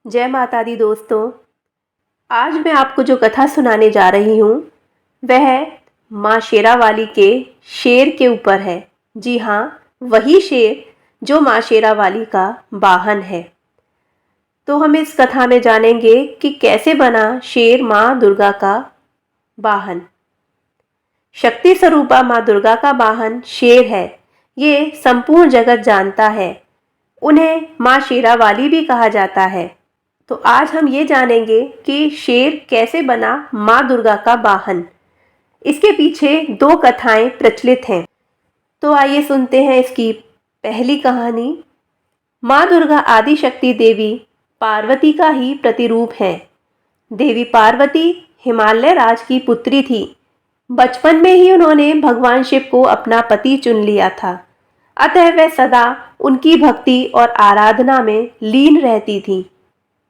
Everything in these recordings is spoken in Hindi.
जय माता दी दोस्तों। आज मैं आपको जो कथा सुनाने जा रही हूँ वह माँ शेरावाली के शेर के ऊपर है। जी हाँ, वही शेर जो माँ शेरावाली का वाहन है। तो हम इस कथा में जानेंगे कि कैसे बना शेर माँ दुर्गा का वाहन। शक्ति स्वरूपा माँ दुर्गा का वाहन शेर है, ये संपूर्ण जगत जानता है। उन्हें माँ शेरावाली भी कहा जाता है। तो आज हम ये जानेंगे कि शेर कैसे बना माँ दुर्गा का वाहन। इसके पीछे दो कथाएं प्रचलित हैं। तो आइए सुनते हैं इसकी पहली कहानी। माँ दुर्गा आदि शक्ति देवी पार्वती का ही प्रतिरूप है। देवी पार्वती हिमालय राज की पुत्री थी। बचपन में ही उन्होंने भगवान शिव को अपना पति चुन लिया था, अतः वह सदा उनकी भक्ति और आराधना में लीन रहती थी।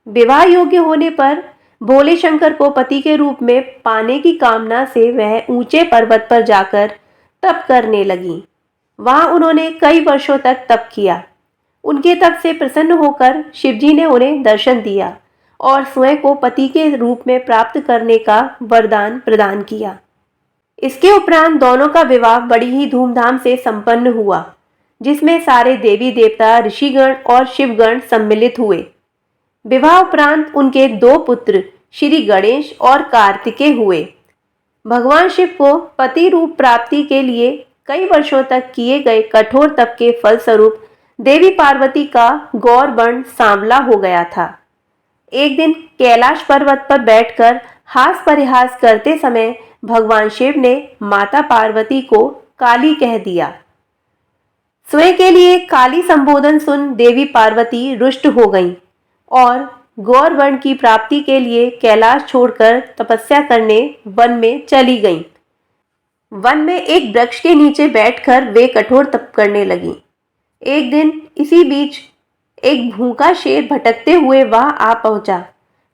विवाह योग्य होने पर भोले शंकर को पति के रूप में पाने की कामना से वह ऊंचे पर्वत पर जाकर तप करने लगी। वहां उन्होंने कई वर्षों तक तप किया। उनके तप से प्रसन्न होकर शिवजी ने उन्हें दर्शन दिया और स्वयं को पति के रूप में प्राप्त करने का वरदान प्रदान किया। इसके उपरांत दोनों का विवाह बड़ी ही धूमधाम से संपन्न हुआ, जिसमें सारे देवी देवता, ऋषिगण और शिवगण सम्मिलित हुए। विवाह उपरांत उनके दो पुत्र श्री गणेश और कार्तिकेय हुए। भगवान शिव को पति रूप प्राप्ति के लिए कई वर्षों तक किए गए कठोर तप के फलस्वरूप देवी पार्वती का गौर वर्ण सांवला हो गया था। एक दिन कैलाश पर्वत पर बैठकर हास परिहास करते समय भगवान शिव ने माता पार्वती को काली कह दिया। स्वयं के लिए काली संबोधन सुन देवी पार्वती रुष्ट हो गईं और गौर वर्ण की प्राप्ति के लिए कैलाश छोड़कर तपस्या करने वन में चली गईं। वन में एक वृक्ष के नीचे बैठकर वे कठोर तप करने लगीं। एक दिन इसी बीच एक भूखा शेर भटकते हुए वहां आ पहुंचा।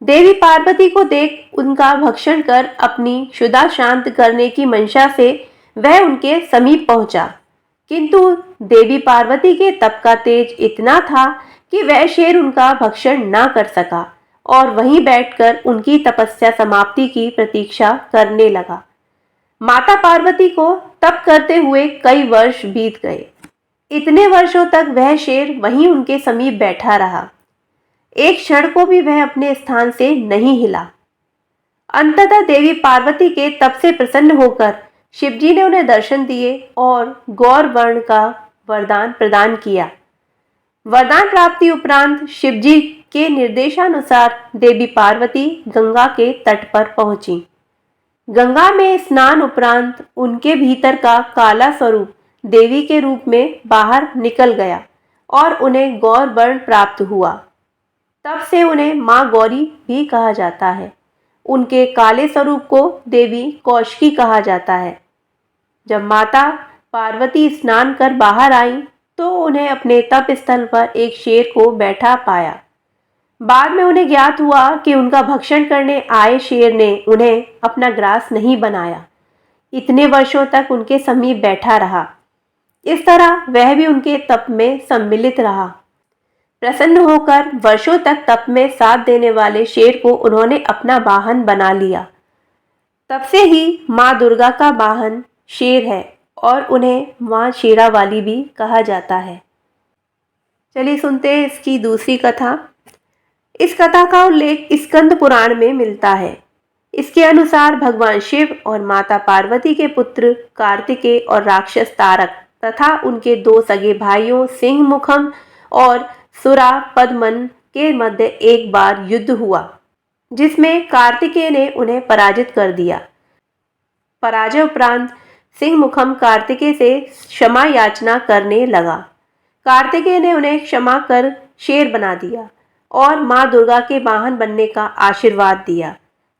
देवी पार्वती को देख उनका भक्षण कर अपनी क्षुधा शांत करने की मंशा से वह उनके समीप पहुंचा, किंतु देवी पार्वती के तप का तेज इतना था कि वह शेर उनका भक्षण ना कर सका और वहीं बैठकर उनकी तपस्या समाप्ति की प्रतीक्षा करने लगा। माता पार्वती को तप करते हुए कई वर्ष बीत गए। इतने वर्षों तक वह शेर वहीं उनके समीप बैठा रहा। एक क्षण को भी वह अपने स्थान से नहीं हिला। अंततः देवी पार्वती के तप से प्रसन्न होकर शिवजी ने उन्हें दर्शन दिए और गौर वर्ण का वरदान प्रदान किया। वरदान प्राप्ति उपरांत शिवजी के निर्देशानुसार देवी पार्वती गंगा के तट पर पहुंची। गंगा में स्नान उपरांत उनके भीतर का काला स्वरूप देवी के रूप में बाहर निकल गया और उन्हें गौर वर्ण प्राप्त हुआ। तब से उन्हें माँ गौरी भी कहा जाता है। उनके काले स्वरूप को देवी कौशिकी कहा जाता है। जब माता पार्वती स्नान कर बाहर आई तो उन्हें अपने तप स्थल पर एक शेर को बैठा पाया। बाद में उन्हें ज्ञात हुआ कि उनका भक्षण करने आए शेर ने उन्हें अपना ग्रास नहीं बनाया, इतने वर्षों तक उनके समीप बैठा रहा। इस तरह वह भी उनके तप में सम्मिलित रहा। प्रसन्न होकर वर्षों तक तप में साथ देने वाले शेर को उन्होंने अपना वाहन बना लिया। तब से ही माँ दुर्गा का वाहन शेर है और उन्हें माँ शेरावाली भी कहा जाता है। चलिए सुनते हैं इसकी दूसरी कथा। इस कथा का उल्लेख स्कंद पुराण में मिलता है। इसके अनुसार भगवान शिव और माता पार्वती के पुत्र कार्तिकेय और राक्षस तारक तथा उनके दो सगे भाइयों सिंह मुखम और सुरा पद्मन के मध्य एक बार युद्ध हुआ, जिसमें कार्तिकेय ने उन्हें पराजित कर दिया। पराजय उपरांत सिंह मुखम कार्तिकेय से क्षमा याचना करने लगा। कार्तिकेय ने उन्हें क्षमा कर शेर बना दिया और माँ दुर्गा के वाहन बनने का आशीर्वाद दिया।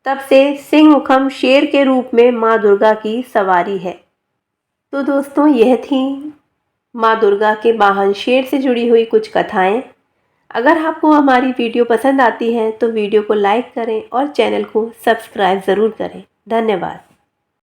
तब से सिंह मुखम शेर के रूप में माँ दुर्गा की सवारी है। तो दोस्तों, यह थी माँ दुर्गा के वाहन शेर से जुड़ी हुई कुछ कथाएं। अगर आपको हमारी वीडियो पसंद आती है तो वीडियो को लाइक करें और चैनल को सब्सक्राइब ज़रूर करें। धन्यवाद।